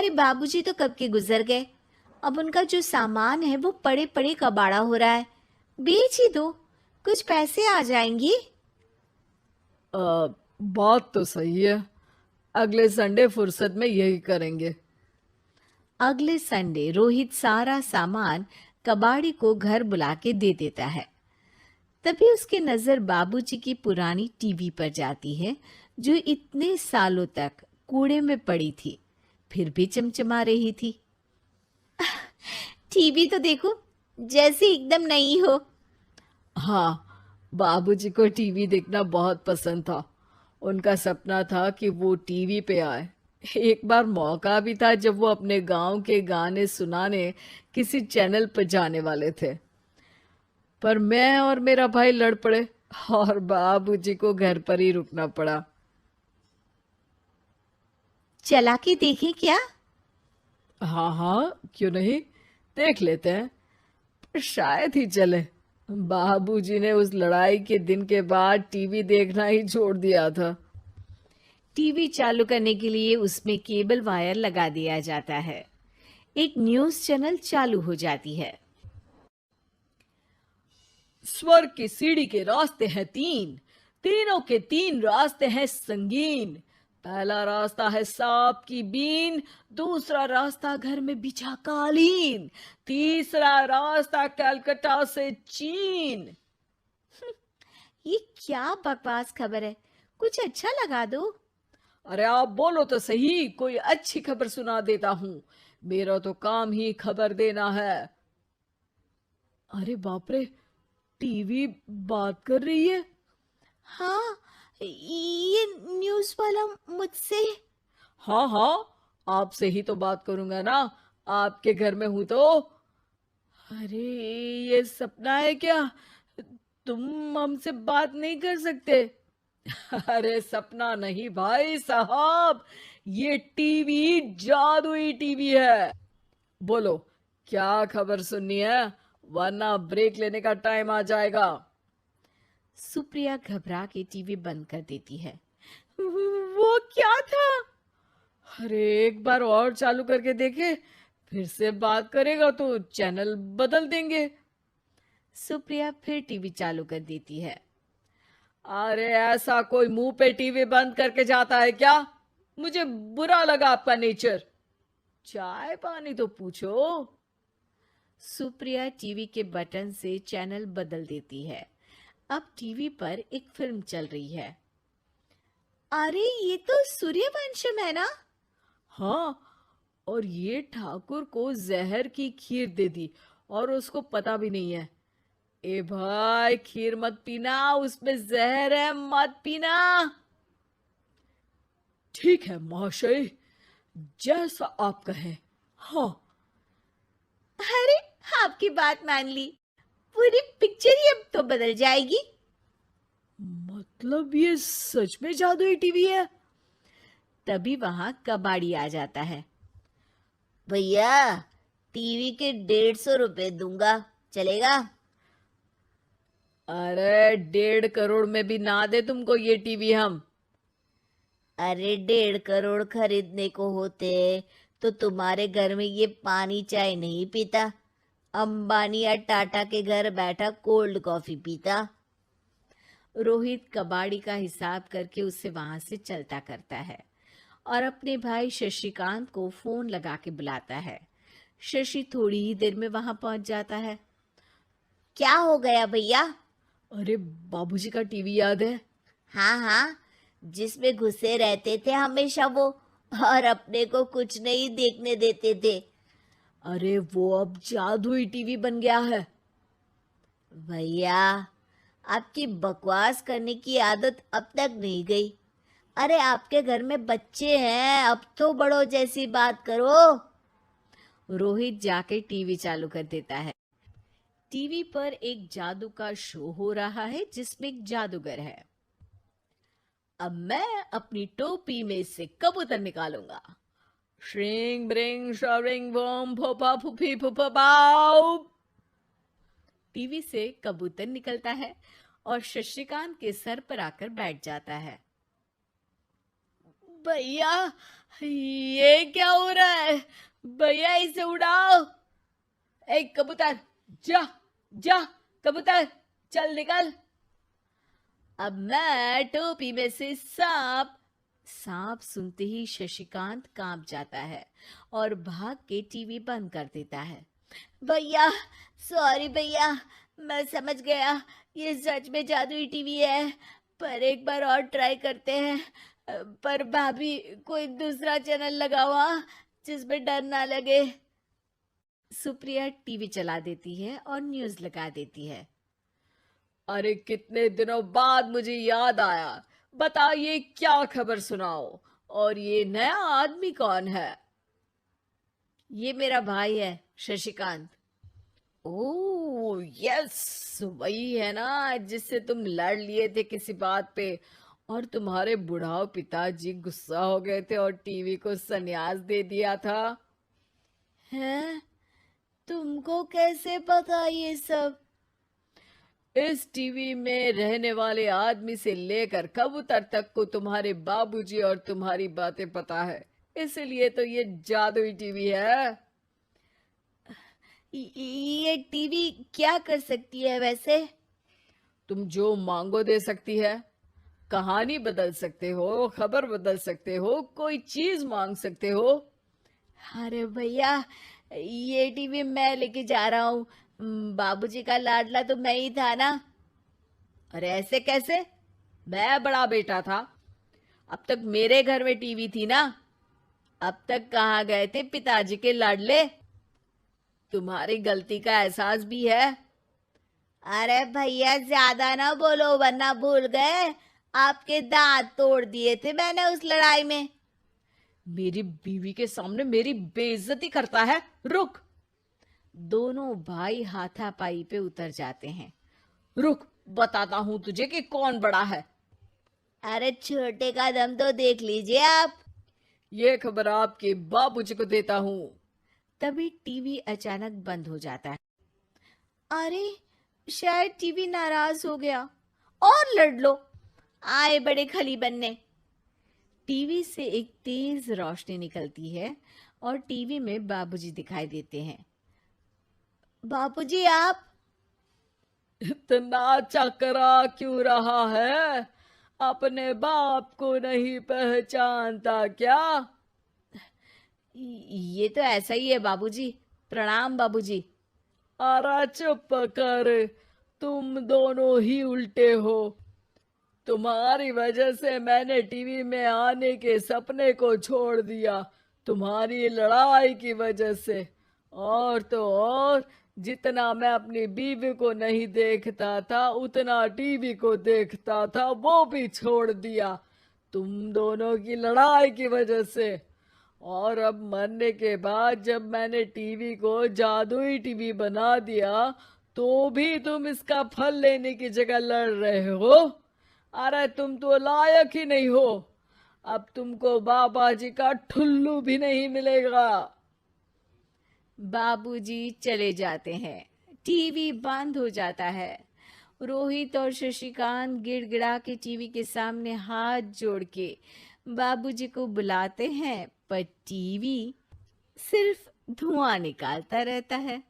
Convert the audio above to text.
अरे बाबूजी तो कब के गुजर गए। अब उनका जो सामान है वो पड़े पड़े कबाड़ा हो रहा है। बेच ही दो, कुछ पैसे आ जाएंगी। बात तो सही है। अगले संडे फुर्सत में यही करेंगे। अगले संडे रोहित सारा सामान कबाड़ी को घर बुला के दे देता है। तभी उसकी नजर बाबूजी की पुरानी टीवी पर जाती है, जो इतने सालों तक कूड़े में पड़ी थी, फिर भी चमचमा रही थी। टीवी तो देखो, जैसे एकदम नई हो। हाँ, बाबूजी को टीवी देखना बहुत पसंद था। उनका सपना था कि वो टीवी पे आए। एक बार मौका भी था जब वो अपने गांव के गाने सुनाने किसी चैनल पर जाने वाले थे, पर मैं और मेरा भाई लड़ पड़े और बाबूजी को घर पर ही रुकना पड़ा। चला के देखें क्या? हाँ हाँ, क्यों नहीं, देख लेते हैं। पर शायद ही चले। बाबूजी ने उस लड़ाई के दिन के बाद टीवी देखना ही छोड़ दिया था। टीवी चालू करने के लिए उसमें केबल वायर लगा दिया जाता है। एक न्यूज़ चैनल चालू हो जाती है। स्वर्ग की सीढ़ी के रास्ते हैं तीन, तीनों के तीन रास्ते हैं संगीन। पहला रास्ता है सांप की बीन, दूसरा रास्ता घर में बिछा कालीन, तीसरा रास्ता कलकत्ता से चीन। ये क्या बकवास खबर है, कुछ अच्छा लगा दो। अरे आप बोलो तो सही, कोई अच्छी खबर सुना देता हूँ। मेरा तो काम ही खबर देना है। अरे बाप रे, टीवी बात कर रही है। हाँ, ये न्यूज़ वाला मुझसे। हाँ हाँ, आपसे ही तो बात करूंगा ना, आपके घर में हूं तो। अरे, ये सपना है क्या? तुम हमसे बात नहीं कर सकते? अरे सपना नहीं भाई साहब, ये टीवी जादुई टीवी है। बोलो, क्या खबर सुननी है, वरना ब्रेक लेने का टाइम आ जाएगा। सुप्रिया घबरा के टीवी बंद कर देती है। वो क्या था? अरे एक बार और चालू करके देखे, फिर से बात करेगा तो चैनल बदल देंगे। सुप्रिया फिर टीवी चालू कर देती है। अरे ऐसा कोई मुंह पे टीवी बंद करके जाता है क्या? मुझे बुरा लगा आपका नेचर। चाय पानी तो पूछो। सुप्रिया टीवी के बटन से चैनल बदल देती है। अब टीवी पर एक फिल्म चल रही है। अरे ये तो सूर्यवंशम है ना? हाँ, और ये ठाकुर को जहर की खीर दे दी और उसको पता भी नहीं है। ए भाई, खीर मत पीना, उसमें जहर है, मत पीना। ठीक है महाशय, जैसा आप कहें। हाँ। अरे, आपकी बात मान ली, पूरी पिक्चर ही अब तो बदल जाएगी। मतलब ये सच में जादुई टीवी है? तभी वहां कबाड़ी आ जाता है। भैया, टीवी के 150 रुपए दूंगा, चलेगा? अरे 1.5 करोड़ में भी ना दे तुमको ये टीवी हम। अरे 1.5 करोड़ खरीदने को होते तो तुम्हारे घर में ये पानी चाय नहीं पीता, अंबानी या टाटा के घर बैठा कोल्ड कॉफी पीता। रोहित कबाड़ी का हिसाब करके उसे वहां से चलता करता है और अपने भाई शशिकांत को फोन लगा के बुलाता है। शशि थोड़ी ही देर में वहां पहुंच जाता है। क्या हो गया भैया? अरे बाबूजी का टीवी याद है? हाँ हाँ, जिसमें घुसे रहते थे हमेशा वो, और अपने को कुछ नहीं देखने देते थे। अरे वो अब जादुई टीवी बन गया है। भैया, आपकी बकवास करने की आदत अब तक नहीं गई। अरे आपके घर में बच्चे हैं, अब तो बड़ों जैसी बात करो। रोहित जाके टीवी चालू कर देता है। टीवी पर एक जादू का शो हो रहा है जिसमें एक जादूगर है। अब मैं अपनी टोपी में से कबूतर निकालूंगा। श्रिंग ब्रिंग शरिंग बम फोपा फुफी फुफा पाउ। टीवी से कबूतर निकलता है और शशिकांत के सर पर आकर बैठ जाता है। भैया, ये क्या हो रहा है? भैया, इसे उड़ाओ। ए कबूतर, जा जा, कबूतर, चल निकल। अब मैं टोपी में से सांप। सांप सुनते ही शशिकांत कांप जाता है और भाग के टीवी बंद कर देता है। भैया, सॉरी भैया, मैं समझ गया ये सच में जादुई टीवी है। पर एक बार और ट्राई करते हैं। पर भाभी, कोई दूसरा चैनल लगाओ हाँ, जिसमें डर ना लगे। सुप्रिया टीवी चला देती है और न्यूज लगा देती है। अरे कितने दिनों बाद मुझे याद आया। बताइए क्या खबर सुनाओ। और ये नया आदमी कौन है? ये मेरा भाई है, शशिकांत। ओह यस, वही है ना जिससे तुम लड़ लिए थे किसी बात पे और तुम्हारे बुढ़ाओ पिताजी गुस्सा हो गए थे और टीवी को संन्यास दे दिया था। हैं? तुमको कैसे पता ये सब? इस टीवी में रहने वाले आदमी से लेकर कबूतर तक को तुम्हारे बाबूजी और तुम्हारी बातें पता है, इसलिए तो ये जादुई टीवी है। ये टीवी क्या कर सकती है वैसे? तुम जो मांगो दे सकती है। कहानी बदल सकते हो, खबर बदल सकते हो, कोई चीज मांग सकते हो। अरे भैया, ये टीवी मैं लेके जा रहा हूँ। बाबूजी का लाडला तो मैं ही था ना। अरे ऐसे कैसे? मैं बड़ा बेटा था। अब तक मेरे घर में टीवी थी ना। अब तक कहाँ गए थे पिताजी के लाडले? तुम्हारी गलती का एहसास भी है। अरे भैया, ज्यादा ना बोलो वरना भूल गए आपके दांत तोड़ दिए थे मैंने उस लड़ाई में। मेरी बीवी के सामने मेरी बेइज्जती करता है। रुक। दोनों भाई हाथापाई पे उतर जाते हैं। रुक, बताता हूं तुझे कि कौन बड़ा है। अरे छोटे का दम तो देख लीजिए आप। ये खबर आपके बाबूजी को देता हूं। तभी टीवी अचानक बंद हो जाता है। अरे, शायद टीवी नाराज हो गया। और लड़ लो, आए बड़े खली बनने। टीवी से एक तेज रोशनी निकलती है और टीवी में बाबूजी दिखाई देते हैं। बापूजी, आप? इतना चकरा क्यों रहा है? अपने बाप को नहीं पहचानता क्या? ये तो ऐसा ही है बाबूजी। प्रणाम बाबूजी। अरे चुप कर। तुम दोनों ही उल्टे हो। तुम्हारी वजह से मैंने टीवी में आने के सपने को छोड़ दिया, तुम्हारी लड़ाई की वजह से। और तो और, जितना मैं अपनी बीवी को नहीं देखता था उतना टीवी को देखता था, वो भी छोड़ दिया तुम दोनों की लड़ाई की वजह से। और अब मरने के बाद जब मैंने टीवी को जादुई टीवी बना दिया तो भी तुम इसका फल लेने की जगह लड़ रहे हो। अरे तुम तो लायक ही नहीं हो। अब तुमको बाबा जी का ठुल्लू भी नहीं मिलेगा। बाबूजी चले जाते हैं। टीवी बंद हो जाता है। रोहित और शशिकांत गिड़गिड़ा के टीवी के सामने हाथ जोड़ के बाबूजी को बुलाते हैं, पर टीवी सिर्फ धुआं निकालता रहता है।